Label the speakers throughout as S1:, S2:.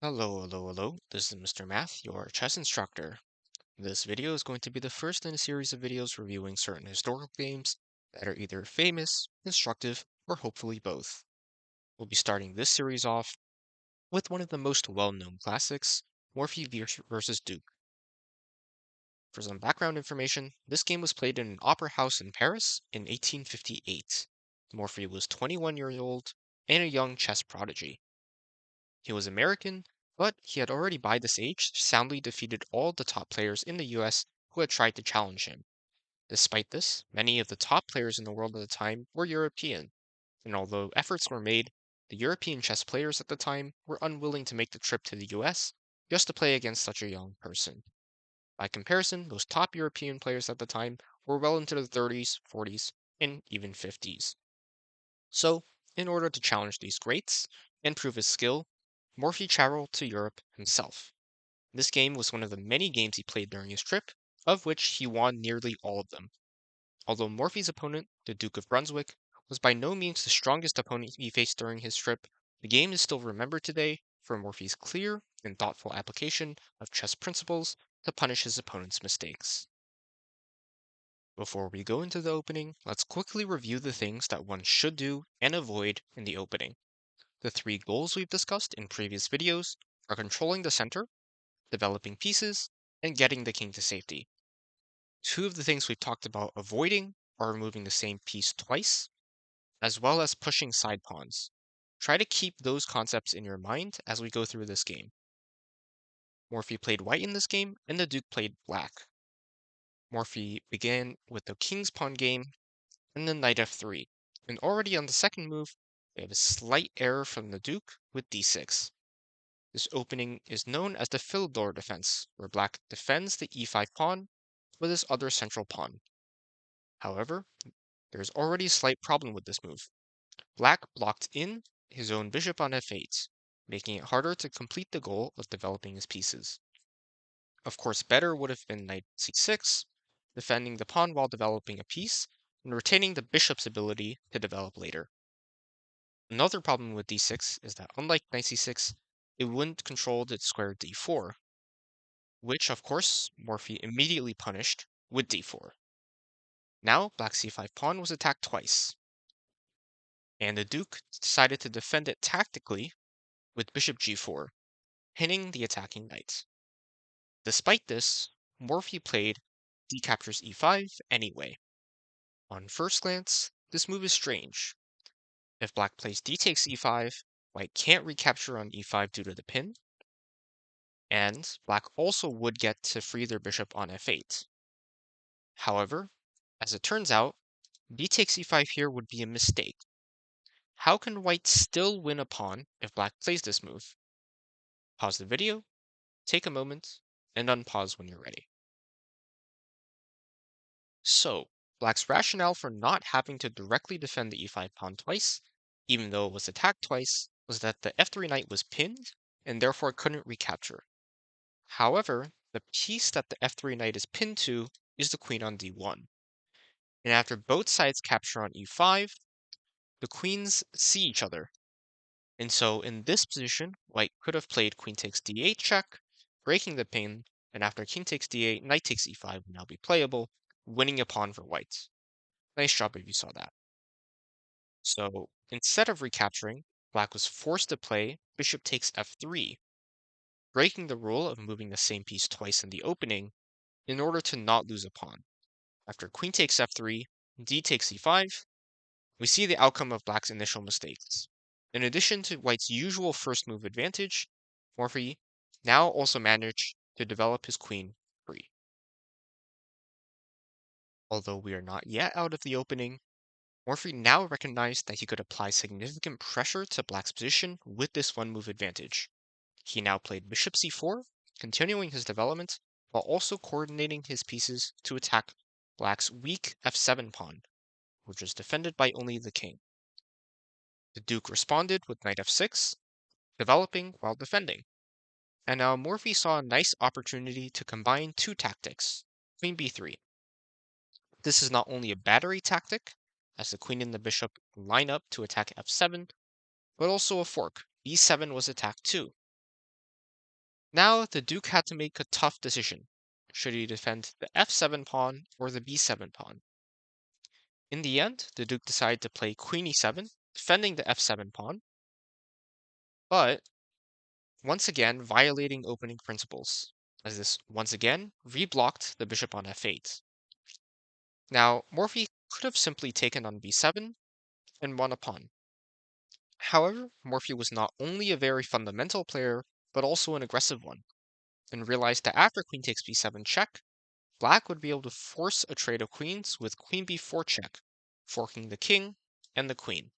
S1: Hello. This is Mistermath, your chess instructor. This video is going to be the first in a series of videos reviewing certain historical games that are either famous, instructive, or hopefully both. We'll be starting this series off with one of the most well-known classics, Morphy versus Duke. For some background information, this game was played in an opera house in Paris in 1858. Morphy was 21 years old and a young chess prodigy. He was American, but he had already by this age soundly defeated all the top players in the US who had tried to challenge him. Despite this, many of the top players in the world at the time were European, and although efforts were made, the European chess players at the time were unwilling to make the trip to the US just to play against such a young person. By comparison, those top European players at the time were well into their 30s, 40s, and even 50s. So, in order to challenge these greats and prove his skill, Morphy traveled to Europe himself. This game was one of the many games he played during his trip, of which he won nearly all of them. Although Morphy's opponent, the Duke of Brunswick, was by no means the strongest opponent he faced during his trip, the game is still remembered today for Morphy's clear and thoughtful application of chess principles to punish his opponent's mistakes. Before we go into the opening, let's quickly review the things that one should do and avoid in the opening. The three goals we've discussed in previous videos are controlling the center, developing pieces, and getting the king to safety. Two of the things we've talked about avoiding are removing the same piece twice, as well as pushing side pawns. Try to keep those concepts in your mind as we go through this game. Morphy played white in this game, and the Duke played black. Morphy began with the king's pawn game, and then knight f3. And already on the second move, we have a slight error from the Duke with d6. This opening is known as the Philidor defense, where black defends the e5 pawn with his other central pawn. However, there is already a slight problem with this move. Black blocked in his own bishop on f8, making it harder to complete the goal of developing his pieces. Of course, better would have been knight c6, defending the pawn while developing a piece, and retaining the bishop's ability to develop later. Another problem with d6 is that unlike knight c6, it wouldn't control the square d4, which of course Morphy immediately punished with d4. Now black's c5 pawn was attacked twice, and the Duke decided to defend it tactically with bishop g4, pinning the attacking knight. Despite this, Morphy played d captures e5 anyway. On first glance, this move is strange. If black plays d takes e5, white can't recapture on e5 due to the pin, and black also would get to free their bishop on f8. However, as it turns out, d takes e5 here would be a mistake. How can white still win a pawn if black plays this move? Pause the video, take a moment, and unpause when you're ready. So, black's rationale for not having to directly defend the e5 pawn twice, even though it was attacked twice, was that the f3 knight was pinned and therefore couldn't recapture. However, the piece that the f3 knight is pinned to is the queen on d1. And after both sides capture on e5, the queens see each other. And so in this position, white could have played queen takes d8 check, breaking the pin, and after king takes d8, knight takes e5 would now be playable, winning a pawn for white. Nice job if you saw that. So instead of recapturing, black was forced to play bishop takes f3, breaking the rule of moving the same piece twice in the opening in order to not lose a pawn. After queen takes f3, d takes e5, we see the outcome of black's initial mistakes. In addition to white's usual first move advantage, Morphy now also managed to develop his queen free. Although we are not yet out of the opening, Morphy now recognized that he could apply significant pressure to black's position with this one move advantage. He now played bishop c4, continuing his development, while also coordinating his pieces to attack black's weak f7 pawn, which was defended by only the king. The Duke responded with knight f6, developing while defending. And now Morphy saw a nice opportunity to combine two tactics, queen b3. This is not only a battery tactic, as the queen and the bishop line up to attack f7, but also a fork. b7 was attacked too. Now the Duke had to make a tough decision. Should he defend the f7 pawn or the b7 pawn? In the end, the Duke decided to play queen e7, defending the f7 pawn, but once again violating opening principles, as this once again reblocked the bishop on f8. Now, Morphy could have simply taken on b7 and won a pawn. However, Morphy was not only a very fundamental player, but also an aggressive one, and realized that after queen takes b7 check, Black would be able to force a trade of queens with queen b4 check, forking the king and the queen.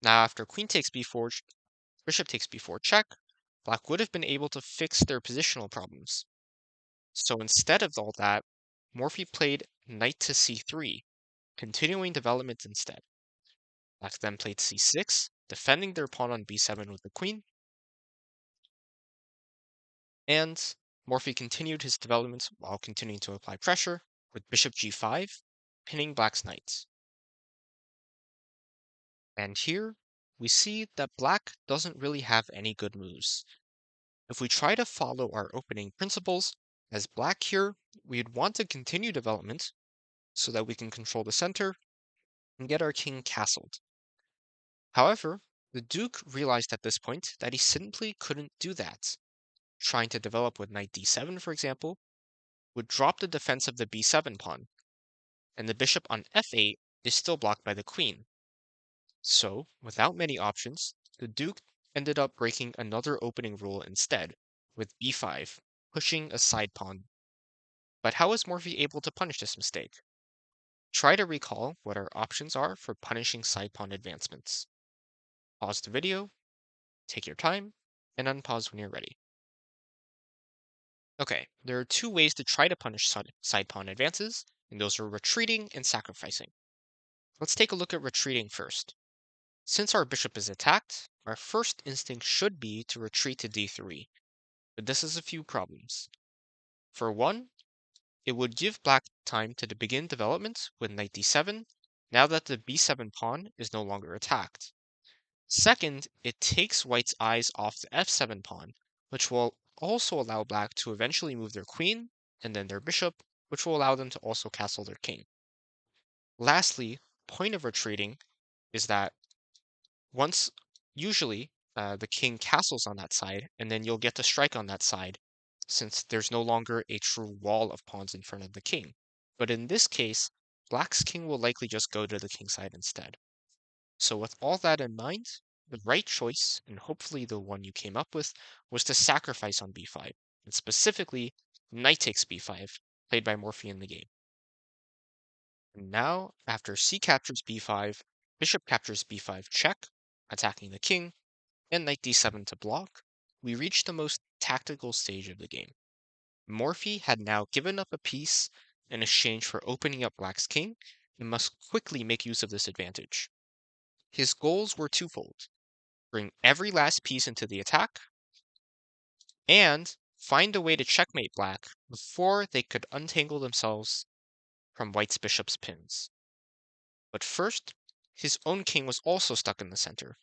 S1: Now after queen takes b4, bishop takes b4 check, Black would have been able to fix their positional problems. So instead of all that, Morphy played knight to c3, continuing development instead. Black then played c6, defending their pawn on b7 with the queen, and Morphy continued his development while continuing to apply pressure with bishop g5, pinning Black's knight. And here, we see that Black doesn't really have any good moves. If we try to follow our opening principles, as Black here, we'd want to continue development so that we can control the center and get our king castled. However, the Duke realized at this point that he simply couldn't do that. Trying to develop with knight d7, for example, would drop the defense of the b7 pawn, and the bishop on f8 is still blocked by the queen. So, without many options, the Duke ended up breaking another opening rule instead, with b5, pushing a side pawn. But how is Morphy able to punish this mistake? Try to recall what our options are for punishing side pawn advancements. Pause the video, take your time, and unpause when you're ready. Okay, there are two ways to try to punish side pawn advances, and those are retreating and sacrificing. Let's take a look at retreating first. Since our bishop is attacked, our first instinct should be to retreat to d3, but this has a few problems. For one, it would give Black time to begin development with knight d7, now that the b7 pawn is no longer attacked. Second, it takes White's eyes off the f7 pawn, which will also allow Black to eventually move their queen, and then their bishop, which will allow them to also castle their king. Lastly, point of retreating is that once, usually, the king castles on that side, and then you'll get to strike on that side, since there's no longer a true wall of pawns in front of the king. But in this case, Black's king will likely just go to the king side instead. So with all that in mind, the right choice, and hopefully the one you came up with, was to sacrifice on b5, and specifically, knight takes b5, played by Morphy in the game. And now, after c captures b5, bishop captures b5 check, attacking the king, and knight d7 to block, we reach the most tactical stage of the game. Morphy had now given up a piece in exchange for opening up Black's king, and must quickly make use of this advantage. His goals were twofold: bring every last piece into the attack, and find a way to checkmate Black before they could untangle themselves from White's bishop's pins. But first, his own king was also stuck in the center,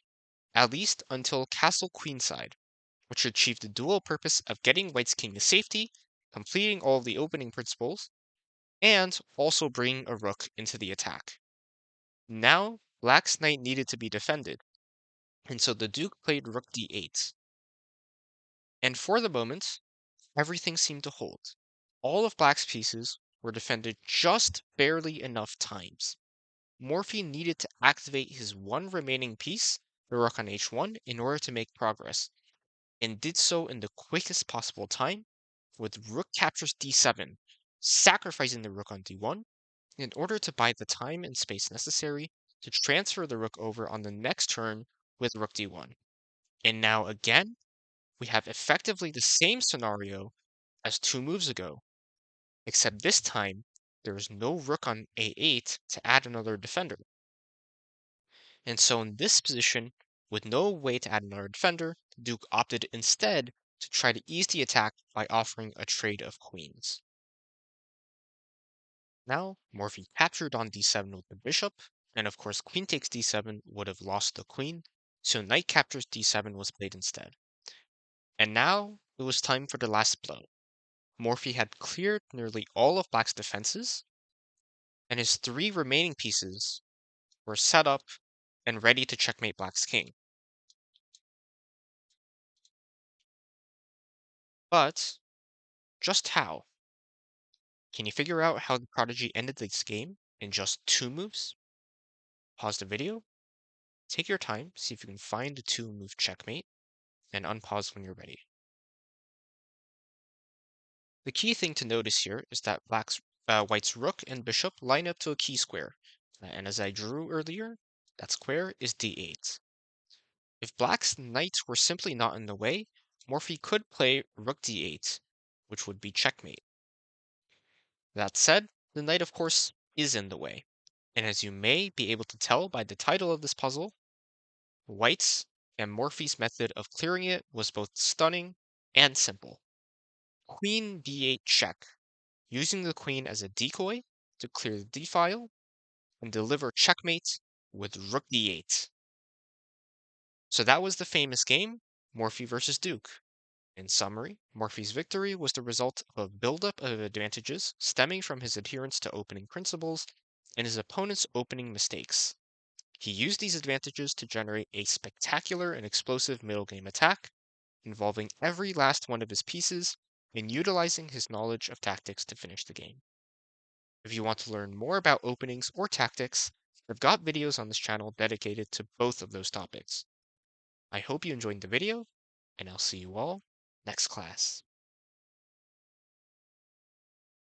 S1: at least until castle queenside, which achieved the dual purpose of getting White's king to safety, completing all of the opening principles, and also bringing a rook into the attack. Now, Black's knight needed to be defended, and so the Duke played rook d8. And for the moment, everything seemed to hold. All of Black's pieces were defended just barely enough times. Morphy needed to activate his one remaining piece, the rook on h1, in order to make progress, and did so in the quickest possible time, with rook captures d7, sacrificing the rook on d1, in order to buy the time and space necessary to transfer the rook over on the next turn with rook d1. And now again, we have effectively the same scenario as 2 moves ago, except this time there is no rook on a8 to add another defender. And so in this position, with no way to add another defender, the Duke opted instead to try to ease the attack by offering a trade of queens. Now, Morphy captured on d7 with the bishop, and of course queen takes d7 would have lost the queen, so knight captures d7 was played instead. And now it was time for the last blow. Morphy had cleared nearly all of Black's defenses, and his three remaining pieces were set up and ready to checkmate Black's king. But just how? Can you figure out how the prodigy ended this game in just two moves? Pause the video, take your time, see if you can find the two-move checkmate, and unpause when you're ready. The key thing to notice here is that White's rook and bishop line up to a key square, and as I drew earlier, that square is d8. If Black's knights were simply not in the way, Morphy could play rook d8, which would be checkmate. That said, the knight of course is in the way, and as you may be able to tell by the title of this puzzle, White's and Morphy's method of clearing it was both stunning and simple. Queen b8 check, using the queen as a decoy to clear the d-file and deliver checkmate with rook d8. So that was the famous game, Morphy versus Duke. In summary, Morphy's victory was the result of a buildup of advantages stemming from his adherence to opening principles and his opponent's opening mistakes. He used these advantages to generate a spectacular and explosive middle game attack, involving every last one of his pieces and utilizing his knowledge of tactics to finish the game. If you want to learn more about openings or tactics, I've got videos on this channel dedicated to both of those topics. I hope you enjoyed the video, and I'll see you all next class.